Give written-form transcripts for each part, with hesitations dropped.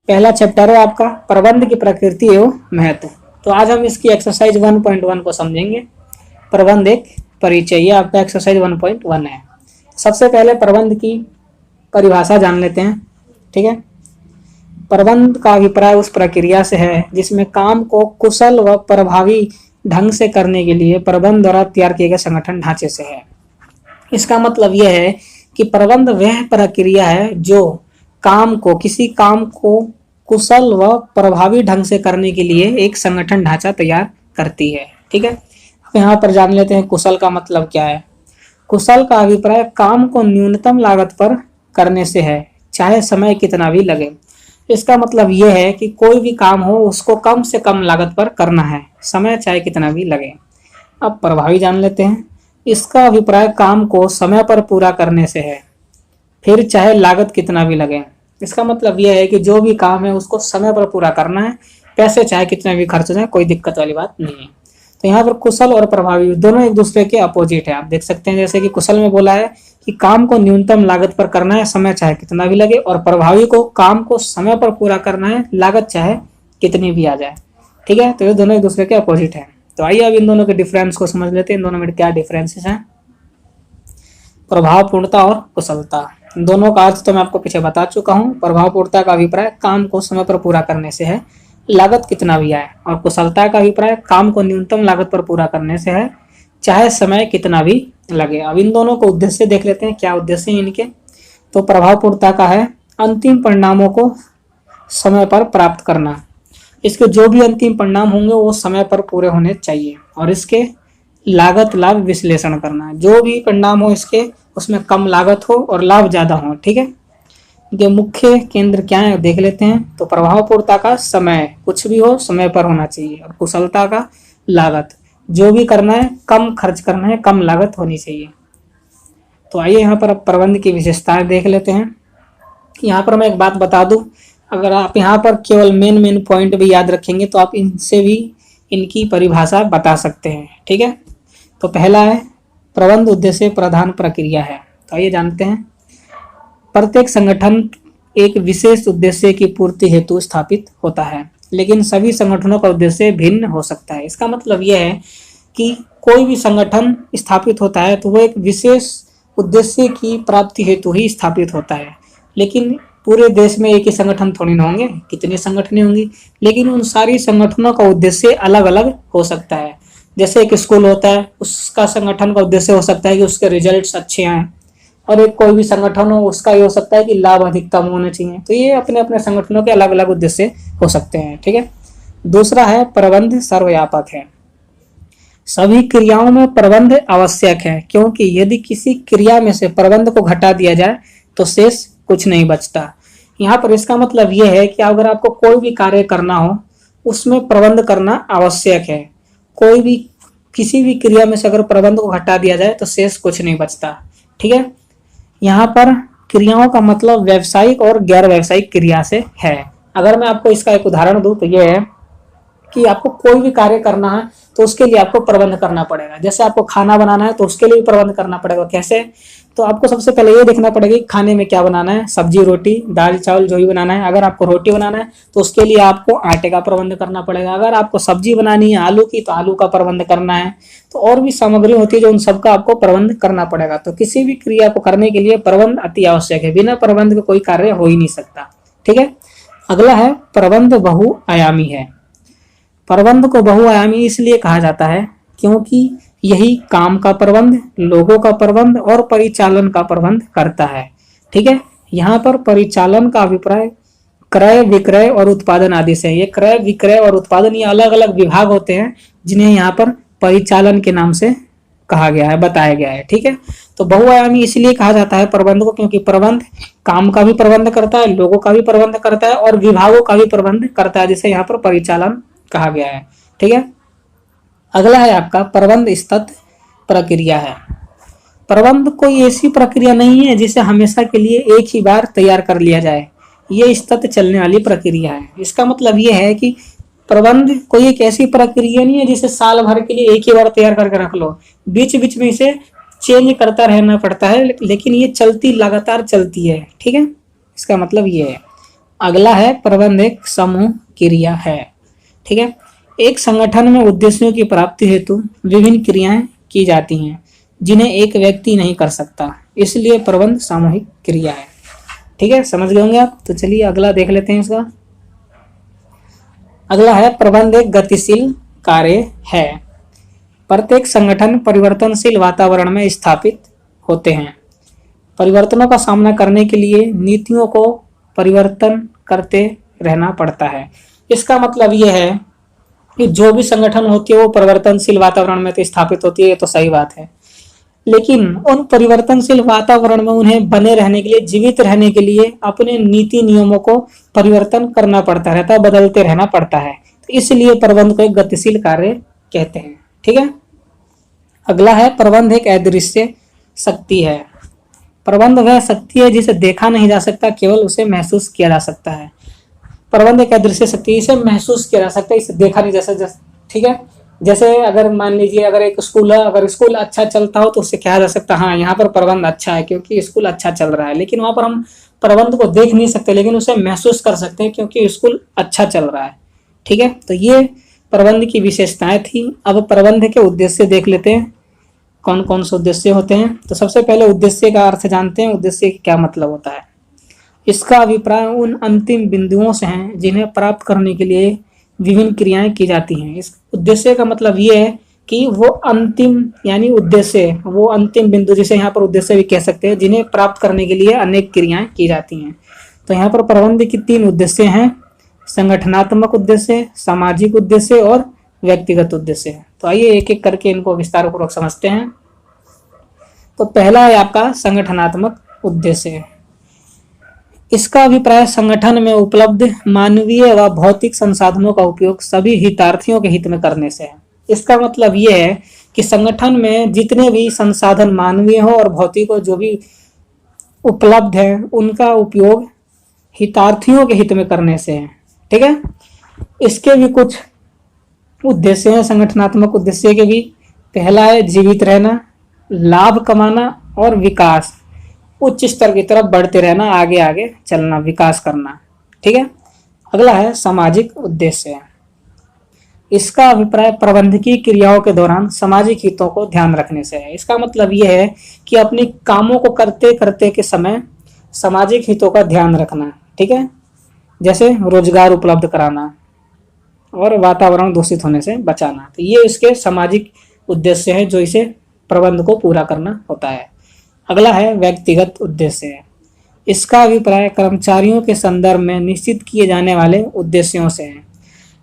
पहला चैप्टर है आपका प्रबंध की प्रकृति एवं महत्व। तो आज हम इसकी एक्सरसाइज 1.1 को समझेंगे। प्रबंध एक परिचय, ये आपका एक्सरसाइज 1.1 है। सबसे पहले प्रबंध की परिभाषा जान लेते हैं। ठीक है, प्रबंध का अभिप्राय उस प्रक्रिया से है जिसमें काम को कुशल व प्रभावी ढंग से करने के लिए प्रबंध द्वारा तैयार किए गए संगठन ढांचे से है। इसका मतलब यह है कि प्रबंध वह प्रक्रिया है जो किसी काम को कुशल व प्रभावी ढंग से करने के लिए एक संगठन ढांचा तैयार करती है। ठीक है, अब यहाँ पर जान लेते हैं कुशल का मतलब क्या है। कुशल का अभिप्राय काम को न्यूनतम लागत पर करने से है, चाहे समय कितना भी लगे। इसका मतलब यह है कि कोई भी काम हो उसको कम से कम लागत पर करना है, समय चाहे कितना भी लगे। अब प्रभावी जान लेते हैं। इसका अभिप्राय काम को समय पर पूरा करने से है, फिर चाहे लागत कितना भी लगे। इसका मतलब यह है कि जो भी काम है उसको समय पर पूरा करना है, पैसे चाहे कितने भी खर्च हो जाए, कोई दिक्कत वाली बात नहीं है। तो यहाँ पर कुशल और प्रभावी दोनों एक दूसरे के अपोजिट है। आप देख सकते हैं, जैसे कि कुशल में बोला है कि काम को न्यूनतम लागत पर करना है, समय चाहे कितना भी लगे, और प्रभावी को काम को समय पर पूरा करना है, लागत चाहे कितनी भी आ जाए। ठीक है, तो ये दोनों एक दूसरे के अपोजिट है। तो आइए अब इन दोनों के डिफरेंस को समझ लेते हैं। इन दोनों में क्या डिफरेंसेस हैं। प्रभावपूर्णता और कुशलता, दोनों का अर्थ तो मैं आपको पीछे बता चुका हूँ। प्रभावपूर्णता का अभिप्राय काम को समय पर पूरा करने से है, लागत कितना भी आए, और कुशलता का अभिप्राय काम को न्यूनतम लागत पर पूरा करने से है, चाहे समय कितना भी लगे। अब इन दोनों को उद्देश्य देख लेते हैं, क्या उद्देश्य है इनके। तो प्रभावपूर्णता का है अंतिम परिणामों को समय पर प्राप्त करना। इसके जो भी अंतिम परिणाम होंगे वो समय पर पूरे होने चाहिए। और इसके लागत लाभ विश्लेषण करना, जो भी परिणाम हो इसके उसमें कम लागत हो और लाभ ज्यादा हो। ठीक है, ये मुख्य केंद्र क्या है देख लेते हैं। तो प्रभावपूर्णता का समय, कुछ भी हो समय पर होना चाहिए, और कुशलता का लागत, जो भी करना है कम खर्च करना है, कम लागत होनी चाहिए। तो आइए यहाँ पर अब प्रबंध की विशेषताएं देख लेते हैं। यहाँ पर मैं एक बात बता दूं, अगर आप यहाँ पर केवल मेन पॉइंट भी याद रखेंगे तो आप इनसे भी इनकी परिभाषा बता सकते हैं। ठीक है, तो पहला है प्रबंध उद्देश्य प्रधान प्रक्रिया है। तो आइए जानते हैं। प्रत्येक संगठन एक विशेष उद्देश्य की पूर्ति हेतु स्थापित होता है, लेकिन सभी संगठनों का उद्देश्य भिन्न हो सकता है। इसका मतलब यह है कि कोई भी संगठन स्थापित होता है तो वो एक विशेष उद्देश्य की प्राप्ति हेतु ही स्थापित होता है, लेकिन पूरे देश में एक ही संगठन थोड़ी ना होंगे, कितनी संगठनें होंगी, लेकिन उन सारी संगठनों का उद्देश्य अलग अलग हो सकता है। जैसे एक स्कूल होता है, उसका संगठन का उद्देश्य हो सकता है कि उसके रिजल्ट्स अच्छे आए, और एक कोई भी संगठन हो उसका ये हो सकता है कि लाभ अधिकतम होने चाहिए। तो ये अपने अपने संगठनों के अलग अलग उद्देश्य हो सकते हैं। ठीक है, दूसरा है प्रबंध सर्वव्यापक है। सभी क्रियाओं में प्रबंध आवश्यक है, क्योंकि यदि किसी क्रिया में से प्रबंध को घटा दिया जाए तो शेष कुछ नहीं बचता। यहाँ पर इसका मतलब यह है कि अगर आपको कोई भी कार्य करना हो उसमें प्रबंध करना आवश्यक है। कोई भी किसी भी क्रिया में से अगर प्रबंध को हटा दिया जाए तो शेष कुछ नहीं बचता। ठीक है, यहाँ पर क्रियाओं का मतलब व्यावसायिक और गैर व्यावसायिक क्रिया से है। अगर मैं आपको इसका एक उदाहरण दूं तो यह है कि आपको कोई भी कार्य करना है तो उसके लिए आपको प्रबंध करना पड़ेगा। जैसे आपको खाना बनाना है तो उसके लिए भी प्रबंध करना पड़ेगा। कैसे? तो आपको सबसे पहले ये देखना पड़ेगा कि खाने में क्या बनाना है, सब्जी रोटी दाल चावल जो भी बनाना है। अगर आपको रोटी बनाना है तो उसके लिए आपको आटे का प्रबंध करना पड़ेगा। अगर आपको सब्जी बनानी है आलू की तो आलू का प्रबंध करना है। तो और भी सामग्री होती है जो उन सबका आपको प्रबंध करना पड़ेगा। तो किसी भी क्रिया को करने के लिए प्रबंध अति आवश्यक है, बिना प्रबंध के कोई कार्य हो ही नहीं सकता। ठीक है, अगला है प्रबंध बहुआयामी है। प्रबंध को बहुआयामी इसलिए कहा जाता है क्योंकि यही काम का प्रबंध, लोगों का प्रबंध और परिचालन का प्रबंध करता है। ठीक है, यहाँ पर परिचालन का अभिप्राय क्रय विक्रय और उत्पादन आदि से। ये क्रय विक्रय और उत्पादन ये अलग अलग विभाग होते हैं जिन्हें यहाँ पर परिचालन के नाम से कहा गया है, बताया गया है। ठीक है, तो बहुआयामी इसलिए कहा जाता है प्रबंध को क्योंकि प्रबंध काम का भी प्रबंध करता है, लोगों का भी प्रबंध करता है और विभागों का भी प्रबंध करता है, जिसे यहाँ पर परिचालन कहा गया है। ठीक है, अगला है आपका प्रबंध स्थित प्रक्रिया है। प्रबंध कोई ऐसी प्रक्रिया नहीं है जिसे हमेशा के लिए एक ही बार तैयार कर लिया जाए। ये सतत चलने वाली प्रक्रिया है। इसका मतलब ये है कि प्रबंध कोई एक ऐसी प्रक्रिया नहीं है जिसे साल भर के लिए एक ही बार तैयार करके रख लो, बीच बीच में इसे चेंज करता रहना पड़ता है, लेकिन ये चलती लगातार चलती है। ठीक है, इसका मतलब ये है अगला है प्रबंध एक समूह क्रिया है। ठीक है, एक संगठन में उद्देश्यों की प्राप्ति हेतु विभिन्न क्रियाएं की जाती हैं जिन्हें एक व्यक्ति नहीं कर सकता, इसलिए प्रबंध सामूहिक क्रिया है। ठीक है, समझ गए होंगे आप। तो चलिए अगला देख लेते हैं इसका। अगला है प्रबंध एक गतिशील कार्य है। प्रत्येक संगठन परिवर्तनशील वातावरण में स्थापित होते हैं। परिवर्तनों का सामना करने के लिए नीतियों को परिवर्तन करते रहना पड़ता है। इसका मतलब यह है कि जो भी संगठन होती है वो परिवर्तनशील वातावरण में तो स्थापित होती है, ये तो सही बात है, लेकिन उन परिवर्तनशील वातावरण में उन्हें बने रहने के लिए, जीवित रहने के लिए अपने नीति नियमों को परिवर्तन करना पड़ता रहता है, बदलते रहना पड़ता है। तो इसलिए प्रबंध को एक गतिशील कार्य कहते हैं। ठीक है, अगला है प्रबंध एक अदृश्य शक्ति है। प्रबंध वह शक्ति है जिसे देखा नहीं जा सकता, केवल उसे महसूस किया जा सकता है। प्रबंध एक अदृश्य शक्ति, इसे महसूस किया जा सकता है, इसे देखा नहीं जा सकता। ठीक है, जैसे अगर मान लीजिए अगर एक स्कूल है, अगर स्कूल अच्छा चलता हो तो उससे कहा जा सकता है हाँ यहाँ पर प्रबंध अच्छा है क्योंकि स्कूल अच्छा चल रहा है, लेकिन वहां पर हम प्रबंध को देख नहीं सकते लेकिन उसे महसूस कर सकते हैं क्योंकि स्कूल अच्छा चल रहा है। ठीक है, तो ये प्रबंध की विशेषताएं थी। अब प्रबंध के उद्देश्य देख लेते हैं, कौन कौन से उद्देश्य होते हैं। तो सबसे पहले उद्देश्य का अर्थ जानते हैं, उद्देश्य क्या मतलब होता है। इसका अभिप्राय उन अंतिम बिंदुओं से है जिन्हें प्राप्त करने के लिए विभिन्न क्रियाएं की जाती हैं। इस उद्देश्य का मतलब ये है कि वो अंतिम, यानी उद्देश्य, वो अंतिम बिंदु, जिसे यहाँ पर उद्देश्य भी कह सकते हैं, जिन्हें प्राप्त करने के लिए अनेक क्रियाएं की जाती हैं। तो यहाँ पर प्रबंध की 3 उद्देश्य हैं, संगठनात्मक उद्देश्य, सामाजिक उद्देश्य और व्यक्तिगत उद्देश्य। तो आइए एक एक करके इनको विस्तार पूर्वक समझते हैं। तो पहला है आपका संगठनात्मक उद्देश्य। इसका अभिप्राय संगठन में उपलब्ध मानवीय व भौतिक संसाधनों का उपयोग सभी हितार्थियों के हित में करने से है। इसका मतलब यह है कि संगठन में जितने भी संसाधन मानवीय हो और भौतिक हो, जो भी उपलब्ध है, उनका उपयोग हितार्थियों के हित में करने से है। ठीक है, इसके भी कुछ उद्देश्य हैं संगठनात्मक उद्देश्य के भी। पहला है जीवित रहना, लाभ कमाना और विकास, उच्च स्तर की तरफ बढ़ते रहना, आगे आगे चलना, विकास करना। ठीक है, अगला है सामाजिक उद्देश्य। इसका अभिप्राय प्रबंधकीय क्रियाओं के दौरान सामाजिक हितों को ध्यान रखने से है। इसका मतलब यह है कि अपने कामों को करते करते के समय सामाजिक हितों का ध्यान रखना। ठीक है, जैसे रोजगार उपलब्ध कराना और वातावरण दूषित होने से बचाना। तो ये इसके सामाजिक उद्देश्य है जो इसे प्रबंध को पूरा करना होता है। अगला है व्यक्तिगत उद्देश्य। इसका अभिप्राय कर्मचारियों के संदर्भ में निश्चित किए जाने वाले उद्देश्यों से है।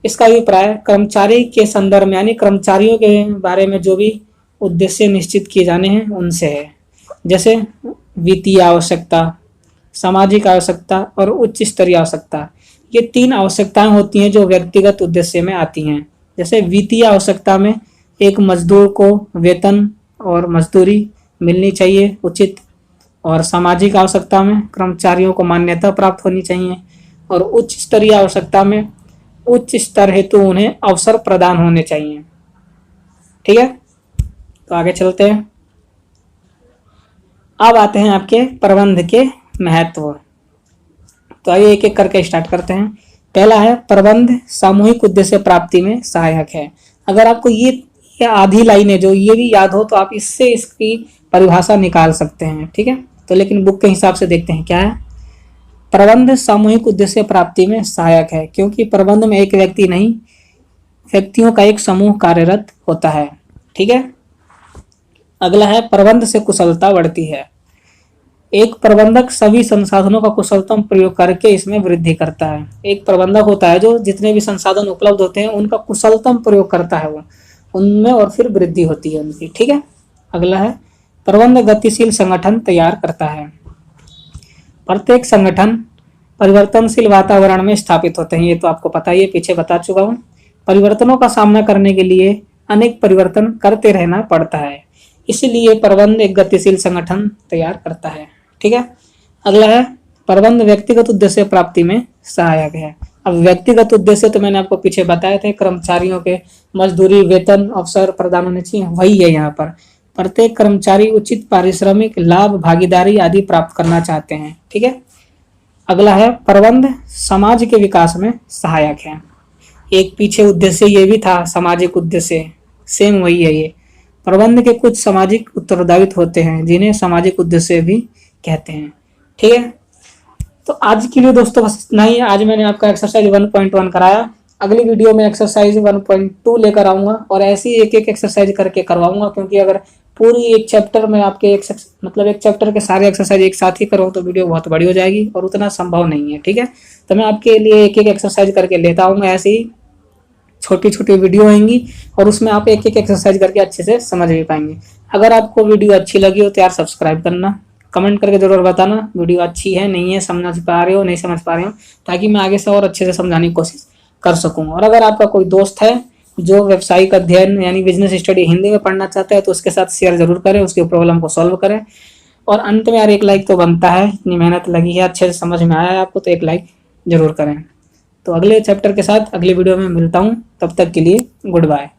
इसका अभिप्राय कर्मचारी के संदर्भ में, यानी कर्मचारियों के बारे में जो भी उद्देश्य निश्चित किए जाने हैं उनसे है। जैसे वित्तीय आवश्यकता, सामाजिक आवश्यकता और उच्च स्तरीय आवश्यकता। ये 3 आवश्यकताएं होती हैं जो व्यक्तिगत उद्देश्य में आती हैं। जैसे वित्तीय आवश्यकता में एक मजदूर को वेतन और मजदूरी मिलनी चाहिए उचित, और सामाजिक आवश्यकता में कर्मचारियों को मान्यता प्राप्त होनी चाहिए, और उच्च स्तरीय आवश्यकता में उच्च स्तर हेतु उन्हें अवसर प्रदान होने चाहिए। ठीक है, तो आगे चलते हैं। अब आते हैं आपके प्रबंध के महत्व। तो आइए एक एक करके स्टार्ट करते हैं। पहला है प्रबंध सामूहिक उद्देश्य प्राप्ति में सहायक है। अगर आपको ये आधी लाइनें जो ये भी याद हो तो आप इससे इसकी परिभाषा निकाल सकते हैं। ठीक है, तो लेकिन बुक के हिसाब से देखते हैं क्या है। प्रबंध सामूहिक उद्देश्य प्राप्ति में सहायक है क्योंकि प्रबंध में एक व्यक्ति नहीं, व्यक्तियों का एक समूह कार्यरत होता है। ठीक है, अगला है प्रबंध से कुशलता बढ़ती है। एक प्रबंधक सभी संसाधनों का कुशलतम प्रयोग करके इसमें वृद्धि करता है। एक प्रबंधक होता है जो जितने भी संसाधन उपलब्ध होते हैं उनका कुशलतम प्रयोग करता है वो उनमें, और फिर वृद्धि होती है उनकी। ठीक है, अगला है प्रबंध गतिशील संगठन तैयार करता है। प्रत्येक संगठन परिवर्तनशील वातावरण में स्थापित होते हैं, ये तो आपको पता ही है, पीछे बता चुका हूँ। परिवर्तनों का सामना करने के लिए अनेक परिवर्तन करते रहना पड़ता है, इसलिए प्रबंध एक गतिशील संगठन तैयार करता है। ठीक है, अगला है प्रबंध व्यक्तिगत उद्देश्य प्राप्ति में सहायक है। अब व्यक्तिगत उद्देश्य तो मैंने आपको पीछे बताए थे, कर्मचारियों के मजदूरी, वेतन, अवसर प्रदान होने चाहिए, वही है यहाँ पर। प्रत्येक कर्मचारी उचित पारिश्रमिक, लाभ, भागीदारी आदि प्राप्त करना चाहते हैं। ठीक है, अगला है प्रबंध समाज के विकास में सहायक है। एक पीछे उद्देश्य ये भी था, सामाजिक उद्देश्य, सेम वही है ये। प्रबंध के कुछ सामाजिक उत्तरदायित्व होते हैं जिन्हें सामाजिक उद्देश्य भी कहते हैं। ठीक है, तो आज के लिए दोस्तों बस इतना ही है। आज मैंने आपका एक्सरसाइज 1.1 कराया। अगली वीडियो में एक्सरसाइज 1.2 लेकर आऊंगा और ऐसी एक एक एक्सरसाइज करके करवाऊंगा, क्योंकि अगर पूरी एक चैप्टर में आपके एक चैप्टर के सारे एक्सरसाइज एक साथ ही करूँ तो वीडियो बहुत बड़ी हो जाएगी और उतना संभव नहीं है। ठीक है, तो मैं आपके लिए एक एक एक्सरसाइज करके लेता आऊंगा। ऐसे ही छोटी छोटी वीडियो आएंगी और उसमें आप एक एक एक्सरसाइज करके अच्छे से समझ भी पाएंगे। अगर आपको वीडियो अच्छी लगी हो तो यार सब्सक्राइब करना, कमेंट करके जरूर बताना वीडियो अच्छी है नहीं है, समझ पा रहे हो नहीं समझ पा रहे हो, ताकि मैं आगे से और अच्छे से समझाने की कोशिश कर सकूं। और अगर आपका कोई दोस्त है जो व्यावसायिक अध्ययन यानी बिजनेस स्टडी हिंदी में पढ़ना चाहता है तो उसके साथ शेयर जरूर करें, उसकी प्रॉब्लम को सॉल्व करें। और अंत में यार एक लाइक तो बनता है, इतनी मेहनत लगी है, अच्छे से समझ में आया है आपको तो एक लाइक जरूर करें। तो अगले चैप्टर के साथ अगली वीडियो में मिलता हूँ, तब तक के लिए गुड बाय।